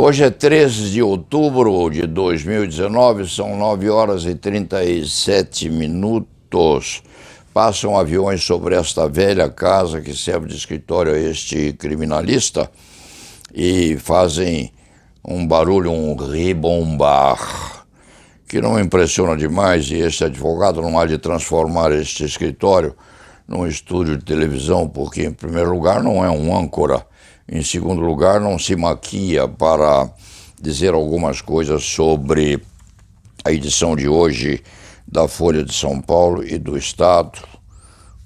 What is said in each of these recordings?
Hoje é 13 de outubro de 2019, são 9 horas e 37 minutos. Passam aviões sobre esta velha casa que serve de escritório a este criminalista e fazem um barulho, um ribombar, que não impressiona demais, e este advogado não há de transformar este escritório num estúdio de televisão, porque, em primeiro lugar, não é um âncora. Em segundo lugar, não se maquia para dizer algumas coisas sobre a edição de hoje da Folha de São Paulo e do Estado,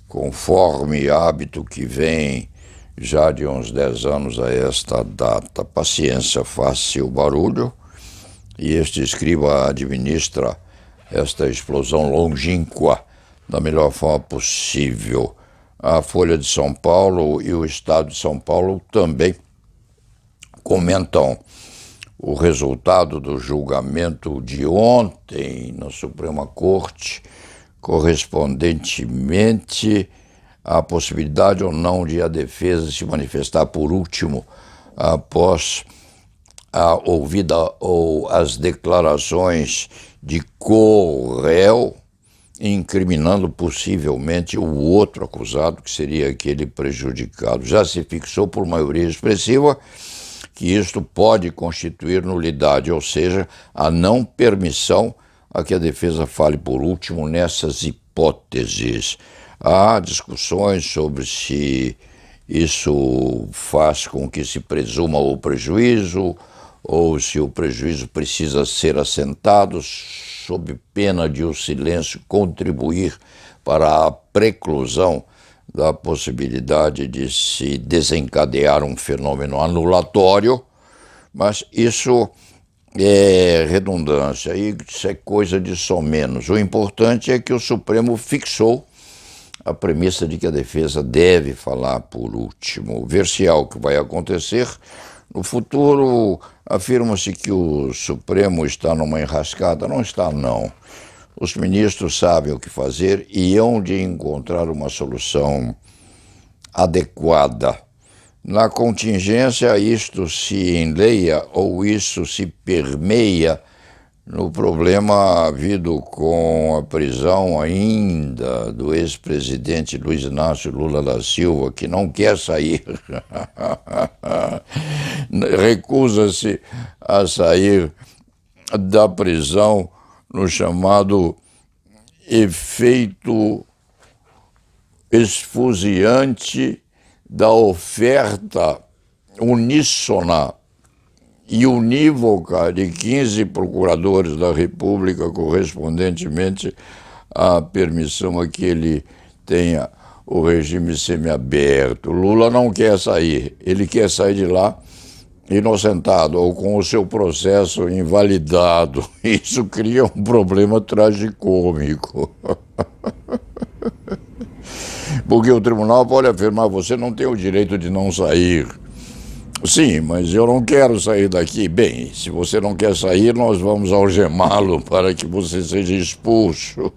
conforme hábito que vem já de uns 10 anos a esta data. Paciência, faça o barulho, e este escriba administra esta explosão longínqua da melhor forma possível. A Folha de São Paulo e o Estado de São Paulo também comentam o resultado do julgamento de ontem na Suprema Corte, correspondentemente à possibilidade ou não de a defesa se manifestar por último após a ouvida ou as declarações de co-réu, incriminando possivelmente o outro acusado, que seria aquele prejudicado. Já se fixou por maioria expressiva que isto pode constituir nulidade, ou seja, a não permissão a que a defesa fale por último nessas hipóteses. Há discussões sobre se isso faz com que se presuma o prejuízo, ou se o prejuízo precisa ser assentado, sob pena de o silêncio contribuir para a preclusão da possibilidade de se desencadear um fenômeno anulatório, mas isso é redundância, isso é coisa de só menos. O importante é que o Supremo fixou a premissa de que a defesa deve falar por último. Ver-se-á o que vai acontecer. No futuro, afirma-se que o Supremo está numa enrascada. Não está, não. Os ministros sabem o que fazer e hão de encontrar uma solução adequada. Na contingência, isto se enleia ou isso se permeia no problema havido com a prisão ainda do ex-presidente Luiz Inácio Lula da Silva, que não quer sair, recusa-se a sair da prisão no chamado efeito esfuziante da oferta uníssona e unívoca de 15 procuradores da República, correspondentemente à permissão a que ele tenha o regime semiaberto. Lula não quer sair, ele quer sair de lá inocentado ou com o seu processo invalidado. Isso cria um problema tragicômico. Porque o tribunal pode afirmar: você não tem o direito de não sair. Sim, mas eu não quero sair daqui. Bem, se você não quer sair, nós vamos algemá-lo para que você seja expulso.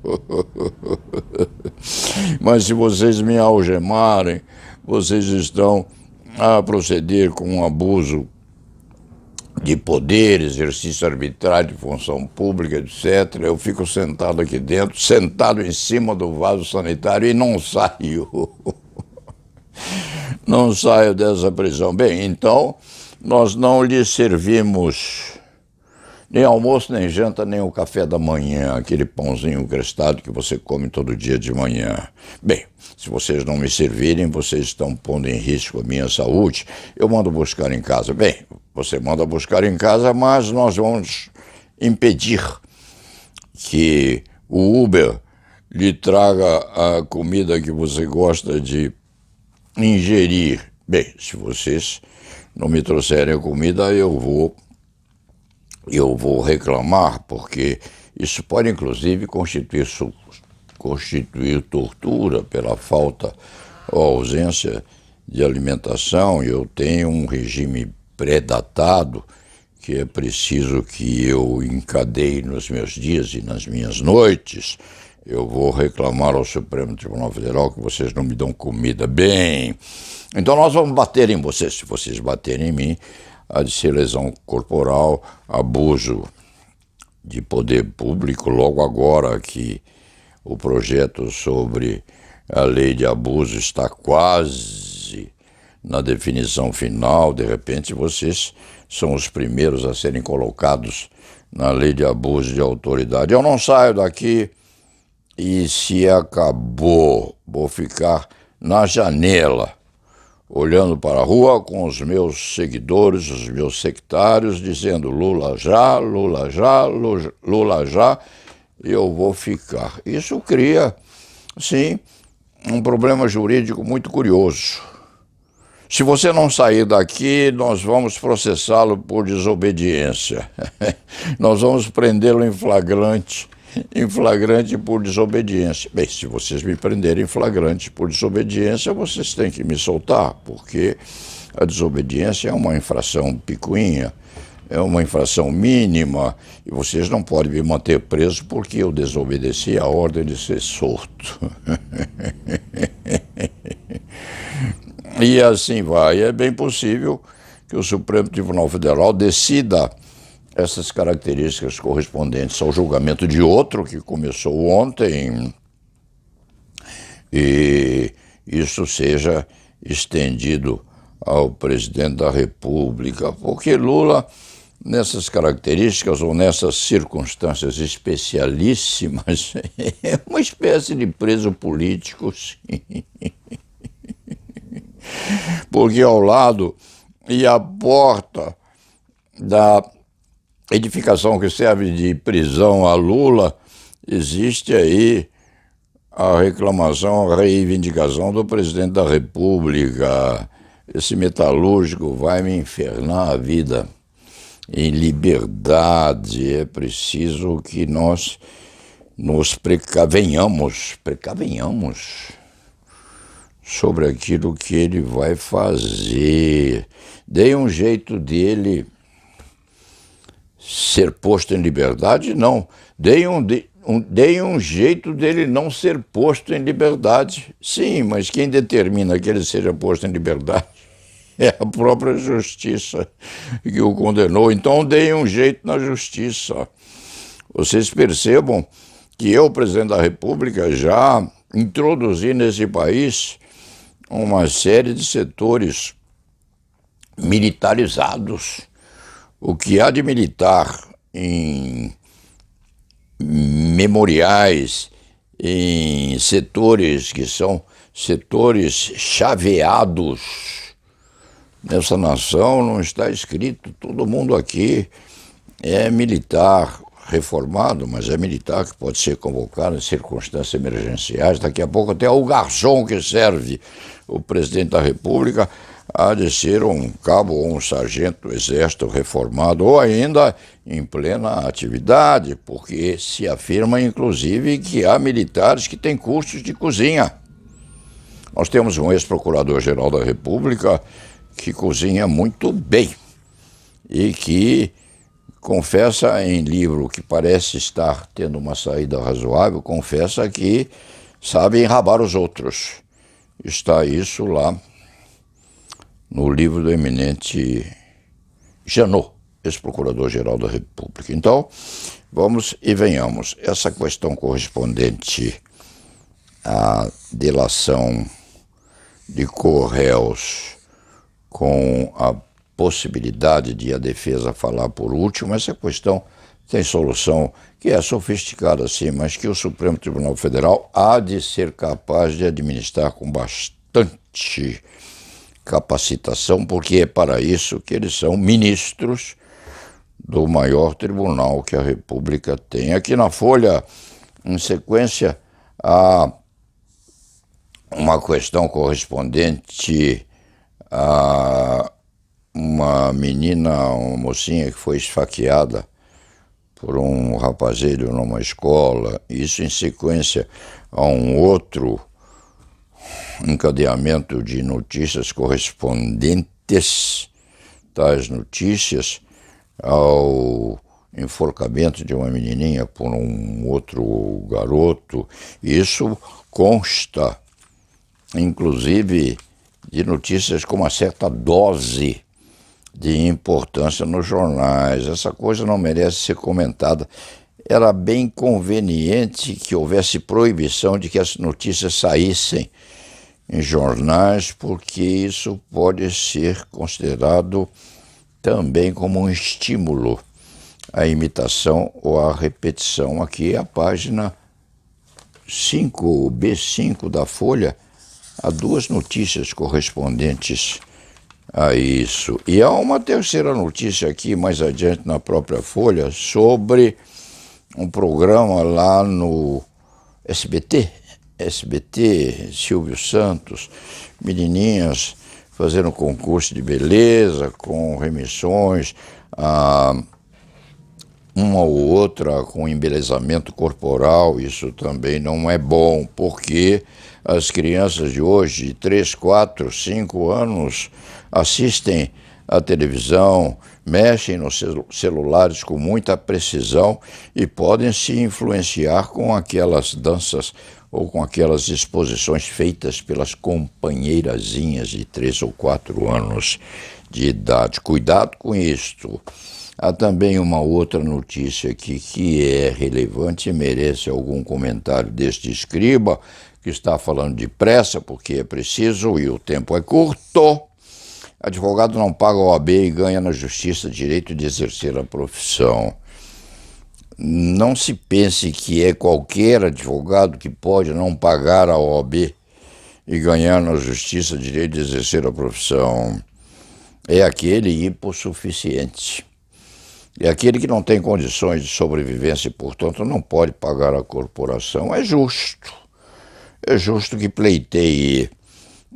Mas se vocês me algemarem, vocês estão a proceder com um abuso de poder, exercício arbitrário de função pública, etc. Eu fico sentado aqui dentro, sentado em cima do vaso sanitário e não saio. Não saio dessa prisão. Bem, então, nós não lhe servimos nem almoço, nem janta, nem o café da manhã, aquele pãozinho crestado que você come todo dia de manhã. Bem, se vocês não me servirem, vocês estão pondo em risco a minha saúde, eu mando buscar em casa. Bem, você manda buscar em casa, mas nós vamos impedir que o Uber lhe traga a comida que você gosta de ingerir. Bem, se vocês não me trouxerem a comida, eu vou reclamar, porque isso pode inclusive constituir tortura pela falta ou ausência de alimentação. Eu tenho um regime pré-datado que é preciso que eu encadeie nos meus dias e nas minhas noites. Eu vou reclamar ao Supremo Tribunal Federal que vocês não me dão comida. Bem, então nós vamos bater em vocês. Se vocês baterem em mim, há de ser lesão corporal, abuso de poder público, logo agora que o projeto sobre a lei de abuso está quase na definição final. De repente vocês são os primeiros a serem colocados na lei de abuso de autoridade. Eu não saio daqui e se acabou, vou ficar na janela, olhando para a rua com os meus seguidores, os meus sectários, dizendo Lula já, Lula já, Lula já, eu vou ficar. Isso cria, sim, um problema jurídico muito curioso. Se você não sair daqui, nós vamos processá-lo por desobediência. Nós vamos prendê-lo em flagrante por desobediência. Bem, se vocês me prenderem em flagrante por desobediência, vocês têm que me soltar, porque a desobediência é uma infração picuinha, é uma infração mínima, e vocês não podem me manter preso porque eu desobedeci a ordem de ser solto. E assim vai. É bem possível que o Supremo Tribunal Federal decida essas características correspondentes ao julgamento de outro que começou ontem e isso seja estendido ao presidente da República, porque Lula, nessas características ou nessas circunstâncias especialíssimas, é uma espécie de preso político, sim. Porque ao lado e à porta da edificação que serve de prisão a Lula, existe aí a reclamação, a reivindicação do presidente da República. Esse metalúrgico vai me infernar a vida. Em liberdade é preciso que nós nos precavenhamos sobre aquilo que ele vai fazer. Dei um jeito dele ser posto em liberdade? Não. Dei um jeito dele não ser posto em liberdade. Sim, mas quem determina que ele seja posto em liberdade é a própria justiça que o condenou. Então dei um jeito na justiça. Vocês percebam que eu, presidente da República, já introduzi nesse país uma série de setores militarizados. O que há de militar em memoriais, em setores que são setores chaveados nessa nação não está escrito. Todo mundo aqui é militar reformado, mas é militar que pode ser convocado em circunstâncias emergenciais. Daqui a pouco até o garçom que serve o presidente da República há de ser um cabo ou um sargento do exército reformado, ou ainda em plena atividade, porque se afirma, inclusive, que há militares que têm cursos de cozinha. Nós temos um ex-procurador-geral da República que cozinha muito bem e que confessa em livro que parece estar tendo uma saída razoável, confessa que sabe enrabar os outros. Está isso lá no livro do eminente Janot, ex-procurador-geral da República. Então, vamos e venhamos. Essa questão correspondente à delação de co-réus com a possibilidade de a defesa falar por último, essa questão tem solução que é sofisticada sim, mas que o Supremo Tribunal Federal há de ser capaz de administrar com bastante capacitação, porque é para isso que eles são ministros do maior tribunal que a República tem. Aqui na Folha, em sequência, há uma questão correspondente a uma menina, uma mocinha que foi esfaqueada por um rapazeiro numa escola, isso em sequência a um outro encadeamento de notícias correspondentes, tais notícias, ao enforcamento de uma menininha por um outro garoto. Isso consta, inclusive, de notícias com uma certa dose de importância nos jornais. Essa coisa não merece ser comentada. Era bem conveniente que houvesse proibição de que as notícias saíssem em jornais, porque isso pode ser considerado também como um estímulo à imitação ou à repetição. Aqui a página 5, B5 da Folha, há duas notícias correspondentes a isso. E há uma terceira notícia aqui, mais adiante na própria Folha, sobre um programa lá no SBT, Silvio Santos, menininhas fazendo concurso de beleza, com remissões, uma ou outra com embelezamento corporal. Isso também não é bom, porque as crianças de hoje, de 3, 4, 5 anos, assistem à televisão, mexem nos celulares com muita precisão e podem se influenciar com aquelas danças ou com aquelas exposições feitas pelas companheirazinhas de 3 ou 4 anos de idade. Cuidado com isto. Há também uma outra notícia aqui que é relevante e merece algum comentário deste escriba, que está falando depressa, porque é preciso e o tempo é curto. Advogado não paga a OAB e ganha na justiça direito de exercer a profissão. Não se pense que é qualquer advogado que pode não pagar a OAB e ganhar na justiça direito de exercer a profissão. É aquele hipossuficiente. É aquele que não tem condições de sobrevivência e, portanto, não pode pagar a corporação. É justo. É justo que pleiteie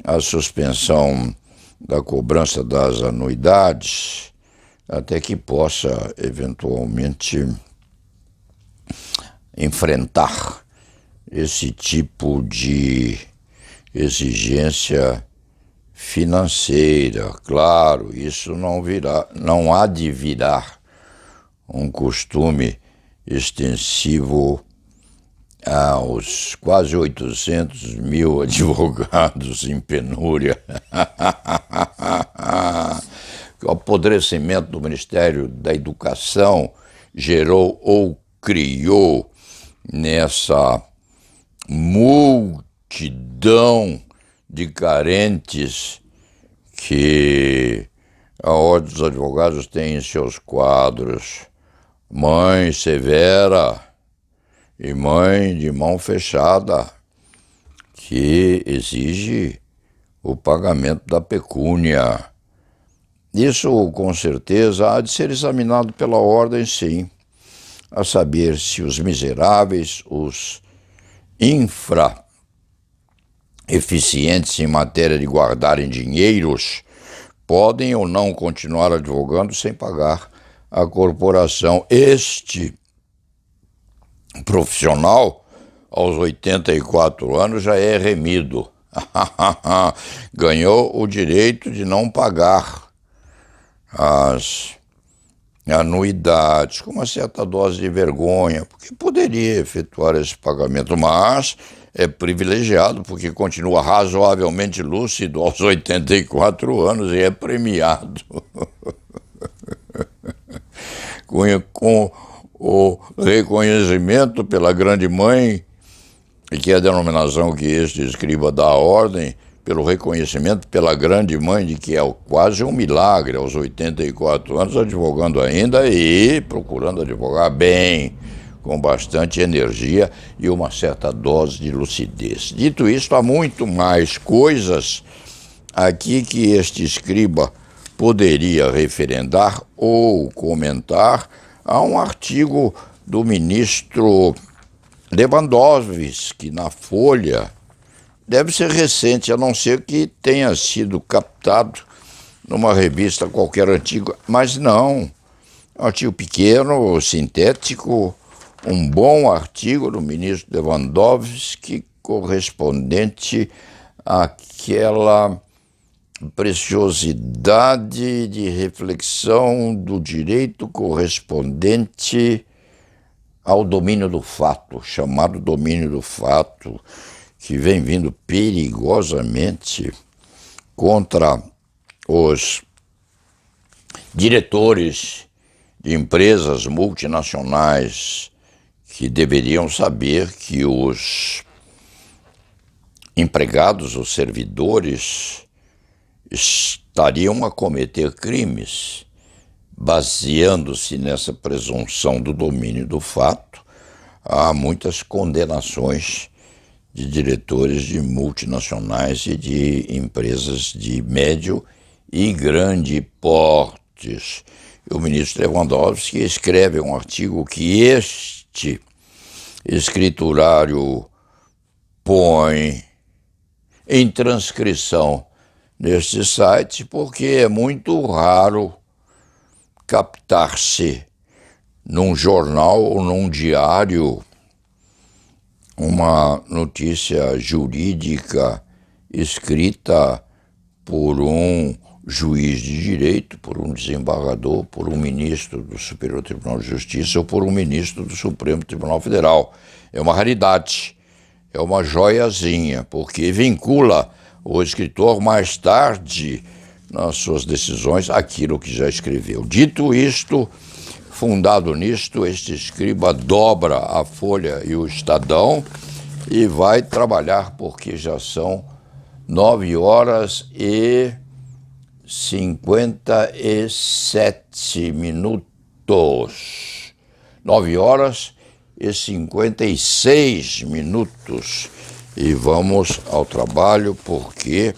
a suspensão da cobrança das anuidades até que possa, eventualmente, enfrentar esse tipo de exigência financeira. Claro, isso não há de virar um costume extensivo aos quase 800 mil advogados em penúria. O apodrecimento do Ministério da Educação gerou ou criou nessa multidão de carentes que a Ordem dos Advogados tem em seus quadros mãe severa e mãe de mão fechada, que exige o pagamento da pecúnia. Isso, com certeza, há de ser examinado pela ordem, sim, a saber se os miseráveis, os infra-eficientes em matéria de guardarem dinheiros, podem ou não continuar advogando sem pagar a corporação. Este profissional, aos 84 anos, já é remido. Ganhou o direito de não pagar as anuidades, com uma certa dose de vergonha, porque poderia efetuar esse pagamento, mas é privilegiado porque continua razoavelmente lúcido aos 84 anos e é premiado com o reconhecimento pela grande mãe, que é a denominação que este escriba dá à ordem, pelo reconhecimento pela grande mãe de que é quase um milagre aos 84 anos, advogando ainda e procurando advogar bem, com bastante energia e uma certa dose de lucidez. Dito isto, há muito mais coisas aqui que este escriba poderia referendar ou comentar. Há um artigo do ministro Lewandowski na Folha, deve ser recente, a não ser que tenha sido captado numa revista qualquer antiga, mas não, um artigo pequeno, sintético, um bom artigo do ministro Lewandowski, correspondente àquela preciosidade de reflexão do direito correspondente ao domínio do fato, chamado domínio do fato, que vem vindo perigosamente contra os diretores de empresas multinacionais que deveriam saber que os empregados, os servidores, estariam a cometer crimes. Baseando-se nessa presunção do domínio do fato, há muitas condenações de diretores de multinacionais e de empresas de médio e grande portes. E o ministro Lewandowski escreve um artigo que este escriturário põe em transcrição neste site, porque é muito raro captar-se num jornal ou num diário uma notícia jurídica escrita por um juiz de direito, por um desembargador, por um ministro do Superior Tribunal de Justiça ou por um ministro do Supremo Tribunal Federal. É uma raridade, é uma joiazinha, porque vincula o escritor mais tarde nas suas decisões aquilo que já escreveu. Dito isto, fundado nisto, este escriba dobra a Folha e o Estadão e vai trabalhar, porque já são 9h57. 9h56. E vamos ao trabalho, porque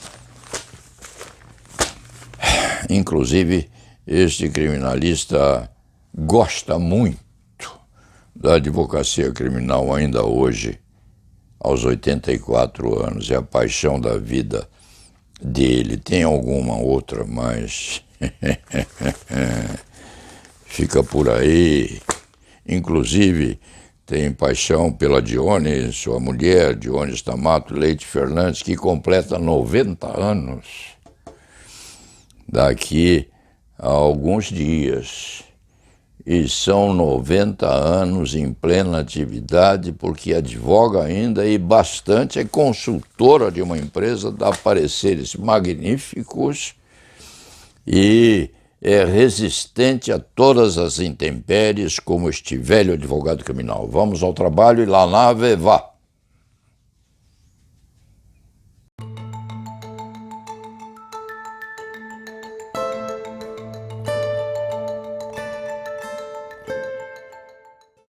inclusive este criminalista gosta muito da advocacia criminal ainda hoje, aos 84 anos. É a paixão da vida dele. Tem alguma outra, mas fica por aí. Inclusive, tem paixão pela Dione, sua mulher, Dione Stamato Leite Fernandes, que completa 90 anos daqui a alguns dias. E são 90 anos em plena atividade, porque advoga ainda e bastante, é consultora de uma empresa, dá pareceres magníficos e é resistente a todas as intempéries, como este velho advogado criminal. Vamos ao trabalho e lá nave vá.